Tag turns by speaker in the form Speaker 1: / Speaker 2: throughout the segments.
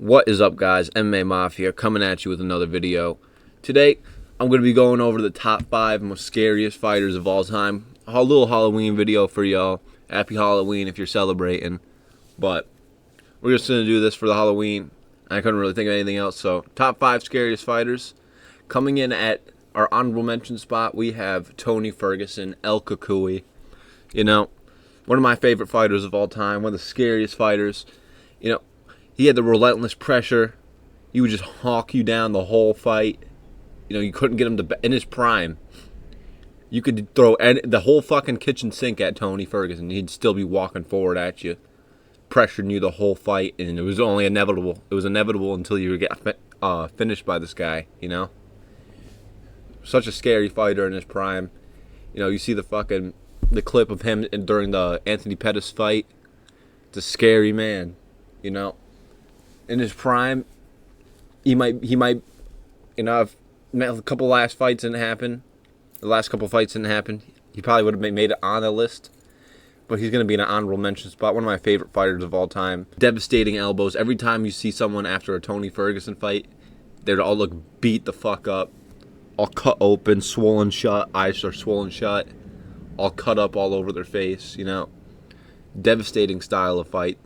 Speaker 1: What is up, guys? MMA Mafia coming at you with another video. Today, I'm going to be going over the top 5 most scariest fighters of all time. A little Halloween video for y'all. Happy Halloween if you're celebrating. But we're just going to do this for the Halloween. I couldn't really think of anything else. So, top 5 scariest fighters. Coming in at our honorable mention spot, we have Tony Ferguson, El Cucuy. You know, one of my favorite fighters of all time. One of the scariest fighters. You know, he had the relentless pressure. He would just hawk you down the whole fight. You know, you couldn't get him to in his prime. You could throw the whole fucking kitchen sink at Tony Ferguson. He'd still be walking forward at you, pressuring you the whole fight, and it was only inevitable. It was inevitable until you get finished by this guy. You know, such a scary fighter in his prime. You know, you see the clip of him during the Anthony Pettis fight. It's a scary man. You know. In his prime, he might, you know, if a couple last fights didn't happen, the last couple fights didn't happen, he probably would have made it on the list. But he's going to be in an honorable mention spot. One of my favorite fighters of all time. Devastating elbows. Every time you see someone after a Tony Ferguson fight, they'd all look beat the fuck up, all cut open, swollen shut, eyes are swollen shut, all cut up all over their face. You know, devastating style of fight.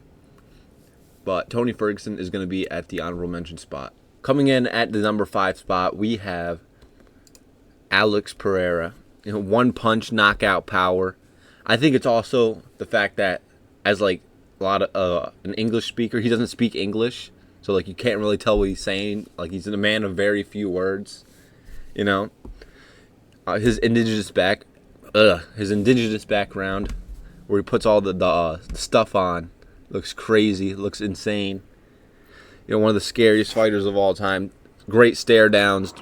Speaker 1: But Tony Ferguson is going to be at the honorable mention spot. Coming in at the number 5 spot, we have Alex Pereira. You know, one punch knockout power. I think it's also the fact that as like a lot of an English speaker, he doesn't speak English, so like you can't really tell what he's saying. Like he's a man of very few words. You know, his indigenous background, where he puts all the stuff on. Looks crazy. Looks insane. You know, one of the scariest fighters of all time. Great stare downs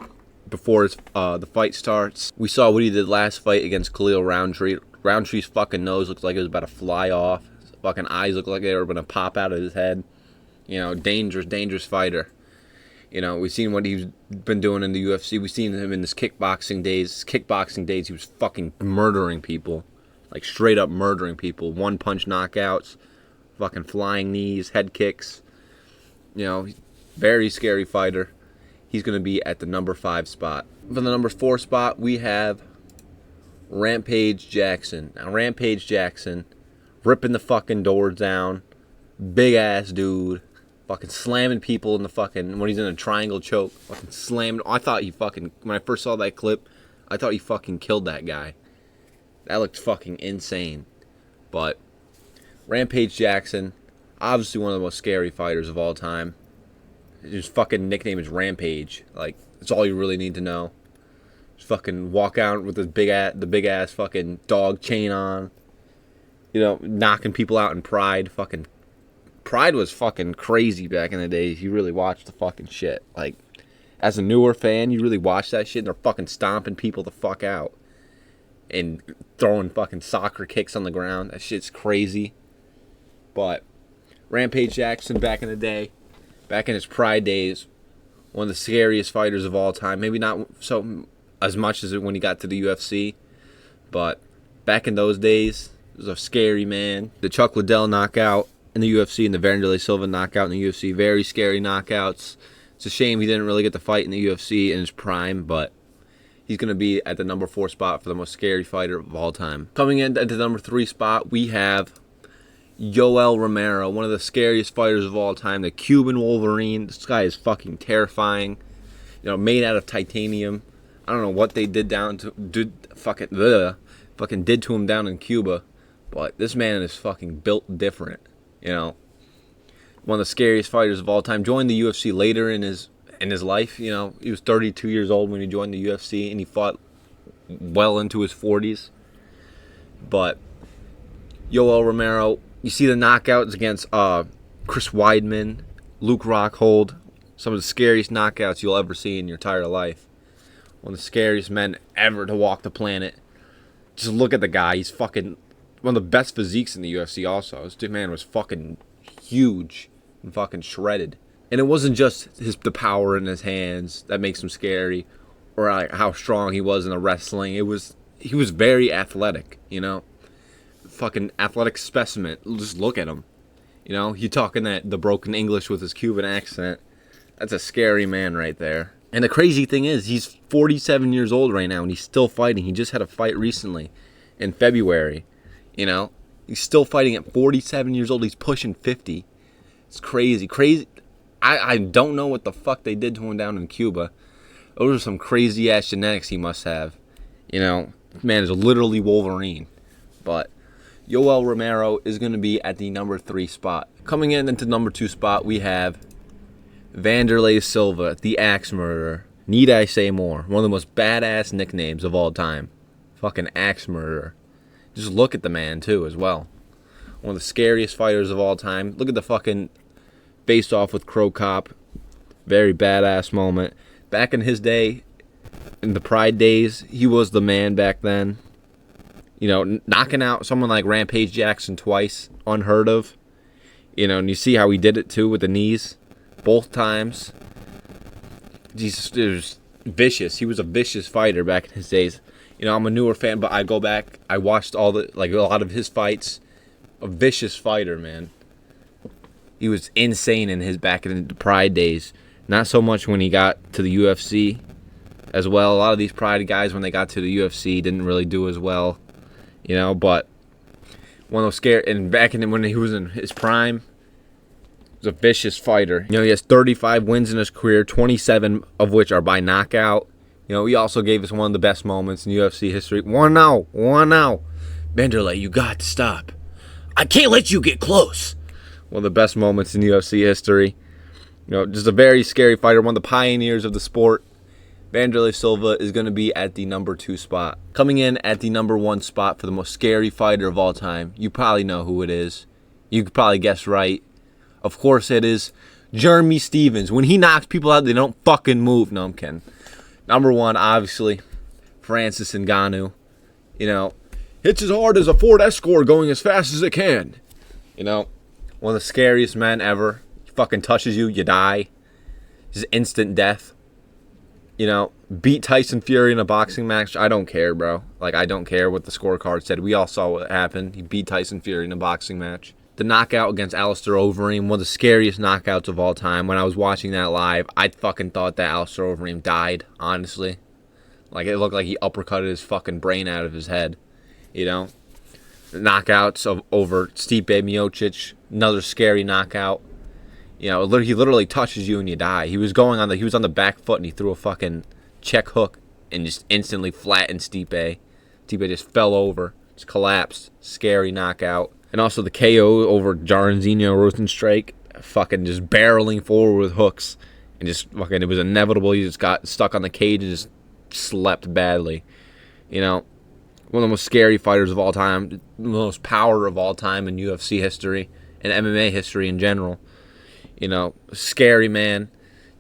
Speaker 1: before the fight starts. We saw what he did last fight against Khalil Roundtree. Roundtree's fucking nose looked like it was about to fly off. His fucking eyes looked like they were going to pop out of his head. You know, dangerous fighter. You know, we've seen what he's been doing in the UFC. We've seen him in his kickboxing days. He was fucking murdering people. Like, straight up murdering people. One punch knockouts. Fucking flying knees, head kicks. You know, very scary fighter. He's going to be at the number 5 spot. For the number 4 spot, we have Rampage Jackson. Now, Rampage Jackson, ripping the fucking doors down. Big ass dude. Fucking slamming people in the fucking, when he's in a triangle choke. Fucking slamming. I thought he fucking, when I first saw that clip, I thought he fucking killed that guy. That looked fucking insane. But Rampage Jackson, obviously one of the most scary fighters of all time. His fucking nickname is Rampage. Like, that's all you really need to know. Just fucking walk out with the big ass fucking dog chain on. You know, knocking people out in Pride. Fucking Pride was fucking crazy back in the day. You really watched the fucking shit. Like, as a newer fan, you really watch that shit and they're fucking stomping people the fuck out. And throwing fucking soccer kicks on the ground. That shit's crazy. But Rampage Jackson back in the day, back in his Pride days, one of the scariest fighters of all time. Maybe not so as much as when he got to the UFC, but back in those days, he was a scary man. The Chuck Liddell knockout in the UFC and the Vander Silva knockout in the UFC, very scary knockouts. It's a shame he didn't really get to fight in the UFC in his prime, but he's going to be at the number 4 spot for the most scary fighter of all time. Coming in at the number 3 spot, we have Yoel Romero, one of the scariest fighters of all time. The Cuban Wolverine. This guy is fucking terrifying. You know, made out of titanium. I don't know what they did fucking did to him down in Cuba, but this man is fucking built different. You know, one of the scariest fighters of all time. Joined the UFC later in his life. You know, he was 32 years old when he joined the UFC, and he fought well into his 40s. But Yoel Romero, you see the knockouts against Chris Weidman, Luke Rockhold, some of the scariest knockouts you'll ever see in your entire life. One of the scariest men ever to walk the planet. Just look at the guy. He's fucking one of the best physiques in the UFC also. This man was fucking huge and fucking shredded. And it wasn't just the power in his hands that makes him scary, or like how strong he was in the wrestling. He was very athletic, you know. Fucking athletic specimen. Just look at him. You know, he talking the broken English with his Cuban accent. That's a scary man right there. And the crazy thing is, he's 47 years old right now, and he's still fighting. He just had a fight recently in February. You know, he's still fighting at 47 years old. He's pushing 50. It's crazy. Crazy. I don't know what the fuck they did to him down in Cuba. Those are some crazy-ass genetics he must have. You know, man is literally Wolverine. But Yoel Romero is going to be at the number 3 spot. Coming in into number 2 spot, we have Vander Silva, the Axe Murderer. Need I say more? One of the most badass nicknames of all time. Fucking Axe Murderer. Just look at the man, too, as well. One of the scariest fighters of all time. Look at the fucking face-off with Crow Cop. Very badass moment. Back in his day, in the Pride days, he was the man back then. You know, knocking out someone like Rampage Jackson twice, unheard of. You know, and you see how he did it, too, with the knees. Both times. It was vicious. He was a vicious fighter back in his days. You know, I'm a newer fan, but I go back. I watched a lot of his fights. A vicious fighter, man. He was insane in his back in the Pride days. Not so much when he got to the UFC as well. A lot of these Pride guys, when they got to the UFC, didn't really do as well. You know, but one of those scary. And back in when he was in his prime, he was a vicious fighter. You know, he has 35 wins in his career, 27 of which are by knockout. You know, he also gave us one of the best moments in UFC history. 1-0. Vanderlei, you got to stop. I can't let you get close. One of the best moments in UFC history. You know, just a very scary fighter, one of the pioneers of the sport. Vander Silva is going to be at the number 2 spot. Coming in at the number 1 spot for the most scary fighter of all time. You probably know who it is. You could probably guess right. Of course it is Jeremy Stephens. When he knocks people out, they don't fucking move. No, I'm kidding. Number 1, obviously, Francis Ngannou. You know, hits as hard as a Ford Escort going as fast as it can. You know, one of the scariest men ever. He fucking touches you, you die. Just instant death. You know, beat Tyson Fury in a boxing match. I don't care, bro. Like, I don't care what the scorecard said. We all saw what happened. He beat Tyson Fury in a boxing match. The knockout against Alistair Overeem, one of the scariest knockouts of all time. When I was watching that live, I fucking thought that Alistair Overeem died, honestly. Like, it looked like he uppercutted his fucking brain out of his head. You know? The knockouts over Stipe Miocic, another scary knockout. You know, he literally touches you and you die. He was on the back foot and he threw a fucking check hook and just instantly flattened Stipe. Stipe just fell over, just collapsed. Scary knockout. And also the KO over Jairzinho Rozenstruik, fucking just barreling forward with hooks. And just fucking, it was inevitable. He just got stuck on the cage and just slept badly. You know, one of the most scary fighters of all time. The most power of all time in UFC history and MMA history in general. You know, scary man.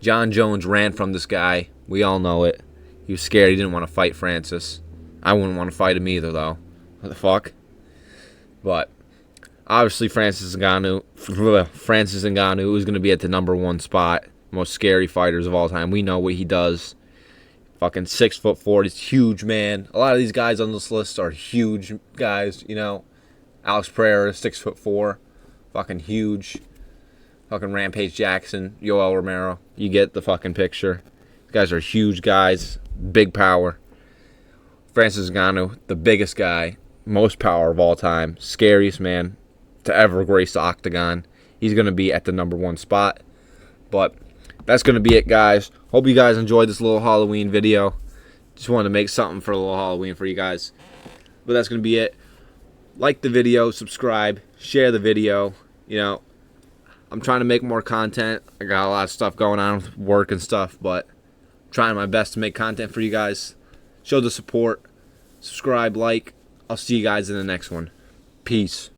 Speaker 1: John Jones ran from this guy. We all know it. He was scared. He didn't want to fight Francis. I wouldn't want to fight him either, though. What the fuck? But obviously, Francis Ngannou is going to be at the number 1 spot. Most scary fighters of all time. We know what he does. Fucking 6'4". He's a huge man. A lot of these guys on this list are huge guys. You know, Alex Pereira, 6'4", fucking huge. Fucking Rampage Jackson, Yoel Romero. You get the fucking picture. These guys are huge guys. Big power. Francis Ngannou, the biggest guy. Most power of all time. Scariest man to ever grace the octagon. He's going to be at the number 1 spot. But that's going to be it, guys. Hope you guys enjoyed this little Halloween video. Just wanted to make something for a little Halloween for you guys. But that's going to be it. Like the video, subscribe, share the video. You know, I'm trying to make more content. I got a lot of stuff going on with work and stuff, but I'm trying my best to make content for you guys. Show the support. Subscribe, like. I'll see you guys in the next one. Peace.